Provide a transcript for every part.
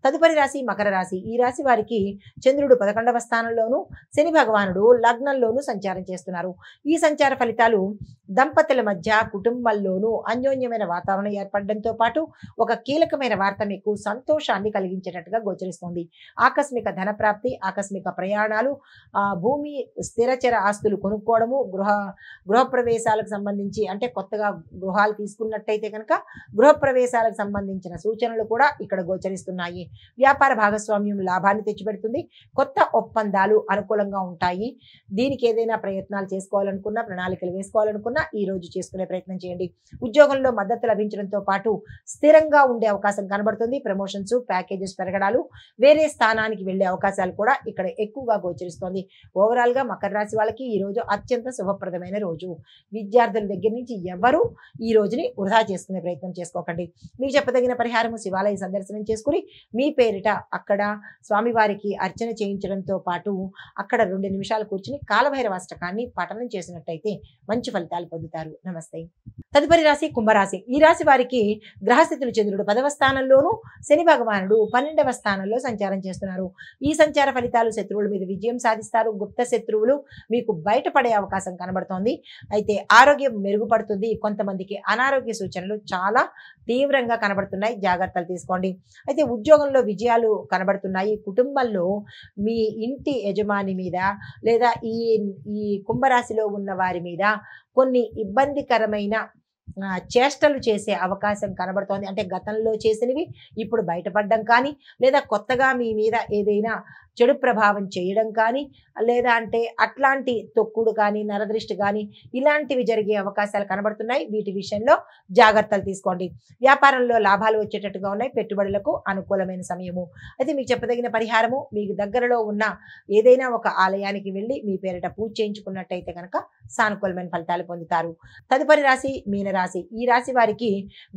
తదుపరి రాశి మకర రాశి. ఈ రాశి వారికి చంద్రుడు 11వ స్థానంలోను, శని భగవానుడు లగ్నంలోను సంచారం చేస్తున్నారు. ఈ సంచార ఫలితాలు దంపతుల మధ్య కుటుంబంలోనూ అన్యోన్యమైన వాతావరణం ఏర్పడడంతో పాటు ఒక కీలకమైన వార్త మీకు సంతోషాన్ని కలిగించేటట్టుగా గోచరిస్తుంది. ఆకస్మిక ధన ప్రాప్తి, ఆకస్మిక ప్రయాణాలు, భూమి స్థిరచర ఆస్తులు కొనుక్కోవడము, గృహప్రవేశాలకు సంబంధించి అంటే కొత్తగా గృహాలు తీసుకున్నట్టయితే కనుక గృహప్రవేశాలకు సంబంధించిన సూచనలు కూడా ఇక్కడ గోచరిస్తున్నాయి. వ్యాపార భాగస్వామ్యం లాభాన్ని తెచ్చిపెడుతుంది. కొత్త ఒప్పందాలు అనుకూలంగా ఉంటాయి. దీనికి ఏదైనా ప్రయత్నాలు చేసుకోవాలనుకున్నా, ప్రణాళికలు వేసుకోవాలనుకున్నా ఈ రోజు చేసుకునే ప్రయత్నం చేయండి. ఉద్యోగంలో మద్దతు లభించడంతో పాటు స్థిరంగా ఉండే అవకాశం కనబడుతుంది. ప్రమోషన్స్, ప్యాకేజెస్ పెరగడాలు, వేరే స్థానానికి వెళ్లే అవకాశాలు కూడా ఇక్కడ ఎక్కువగా గోచరిస్తోంది. ఓవరాల్ గా మకర రాశి వాళ్ళకి ఈ రోజు అత్యంత శుభప్రదమైన రోజు. విద్యార్థుల దగ్గర నుంచి ఎవరు ఈ రోజుని వృధా చేసుకునే ప్రయత్నం చేసుకోకండి. మీకు చెప్పదగిన పరిహారము శివాలయ సందర్శనం చేసుకుని మీ పేరిట అక్కడ స్వామివారికి అర్చన చేయించడంతో పాటు అక్కడ 2 నిమిషాలు కూర్చుని కాలభైరవాష్టకాన్ని పఠనం చేసినట్టయితే మంచి ఫలితాలు పొందుతారు. నమస్తే. తదుపరి రాశి కుంభరాశి. ఈ రాశి వారికి గ్రహస్థితులు చంద్రుడు 10వ స్థానంలోను, శని భగవానుడు 12వ స్థానంలో సంచారం చేస్తున్నారు. ఈ సంచార ఫలితాలు శత్రువుల మీద విజయం సాధిస్తారు. గుప్త శత్రువులు మీకు బయటపడే అవకాశం కనబడుతోంది. అయితే ఆరోగ్యం మెరుగుపడుతుంది. కొంతమందికి అనారోగ్య సూచనలు చాలా తీవ్రంగా కనబడుతున్నాయి. జాగ్రత్తలు తీసుకోండి. అయితే ఉద్యోగంలో విజయాలు కనబడుతున్నాయి. కుటుంబంలో మీ ఇంటి యజమాని మీద లేదా ఈ కుంభరాశిలో ఉన్న వారి మీద కొన్ని ఇబ్బందికరమైన చేష్టలు చేసే అవకాశం కనబడుతోంది. అంటే గతంలో చేసినవి ఇప్పుడు బయటపడడం కానీ, లేదా కొత్తగా మీ మీద ఏదైనా చెడు ప్రభావం చేయడం కానీ, లేదా అంటే అట్లాంటి తొక్కుడు కానీ, నరదృష్టి కానీ ఇలాంటివి జరిగే అవకాశాలు కనబడుతున్నాయి. వీటి విషయంలో జాగ్రత్తలు తీసుకోండి. వ్యాపారంలో లాభాలు వచ్చేటట్టుగా ఉన్నాయి. పెట్టుబడులకు అనుకూలమైన సమయము. అయితే మీకు చెప్పదగిన పరిహారము మీకు దగ్గరలో ఉన్న ఏదైనా ఒక ఆలయానికి వెళ్ళి మీ పేరిట పూజ చేయించుకున్నట్టయితే కనుక సానుకూలమైన ఫలితాలు పొందుతారు. తదుపరి రాశి మీనరాశి. ఈ రాశి వారికి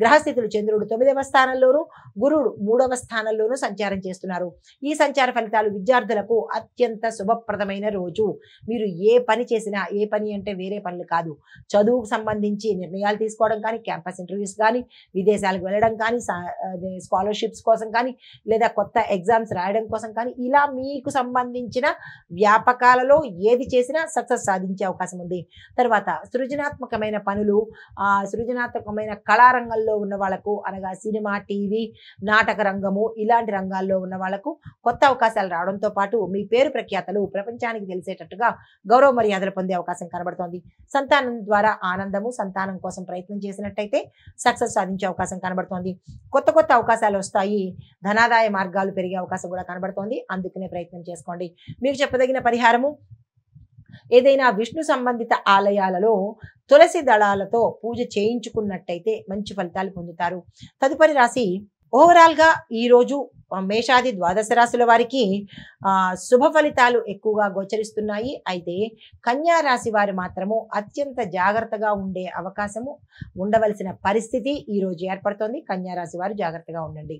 గ్రహస్థితులు చంద్రుడు 9వ స్థానంలోను, గురుడు 3వ స్థానంలోను సంచారం చేస్తున్నారు. ఈ సంచార ఫలితాలు విద్యార్థులకు అత్యంత శుభప్రదమైన రోజు. మీరు ఏ పని చేసినా, ఏ పని అంటే వేరే పనులు కాదు, చదువుకు సంబంధించి నిర్ణయాలు తీసుకోవడం కానీ, క్యాంపస్ ఇంటర్వ్యూస్ కానీ, విదేశాలకు వెళ్ళడం కానీ, స్కాలర్షిప్స్ కోసం కానీ, లేదా కొత్త ఎగ్జామ్స్ రాయడం కోసం కానీ, ఇలా మీకు సంబంధించిన వ్యాపకాలలో ఏది చేసినా సక్సెస్ సాధించే అవకాశం ఉంది. తర్వాత సృజనాత్మకమైన పనులు, సృజనాత్మకమైన కళారంగంలో ఉన్న వాళ్ళకు, అనగా సినిమా, టీవీ, నాటక రంగము ఇలాంటి రంగాల్లో ఉన్న వాళ్ళకు కొత్త అవకాశాలు రావడంతో పాటు మీ పేరు ప్రఖ్యాతలు ప్రపంచానికి తెలిసేటట్టుగా గౌరవ మర్యాదలు పొందే అవకాశం కనబడుతోంది. సంతానం ద్వారా ఆనందము, సంతానం కోసం ప్రయత్నం చేసినట్టయితే సక్సెస్ సాధించే అవకాశం కనబడుతోంది. కొత్త కొత్త అవకాశాలు వస్తాయి. ధనాదాయ మార్గాలు పెరిగే అవకాశం కూడా కనబడుతోంది. అందుకనే ప్రయత్నం చేసుకోండి. మీకు చెప్పదగిన పరిహారము ఏదైనా విష్ణు సంబంధిత ఆలయాలలో తులసి దళాలతో పూజ చేయించుకున్నట్టయితే మంచి ఫలితాలు పొందుతారు. తదుపరి రాశి ఓవరాల్ గా ఈ రోజు మేషాది ద్వాదశ రాశుల వారికి శుభ ఫలితాలు ఎక్కువగా గోచరిస్తున్నాయి. అయితే కన్యా రాశి వారు మాత్రము అత్యంత జాగ్రత్తగా ఉండే అవకాశము, ఉండవలసిన పరిస్థితి ఈ రోజు ఏర్పడుతోంది. కన్యా రాశి వారు జాగ్రత్తగా ఉండండి.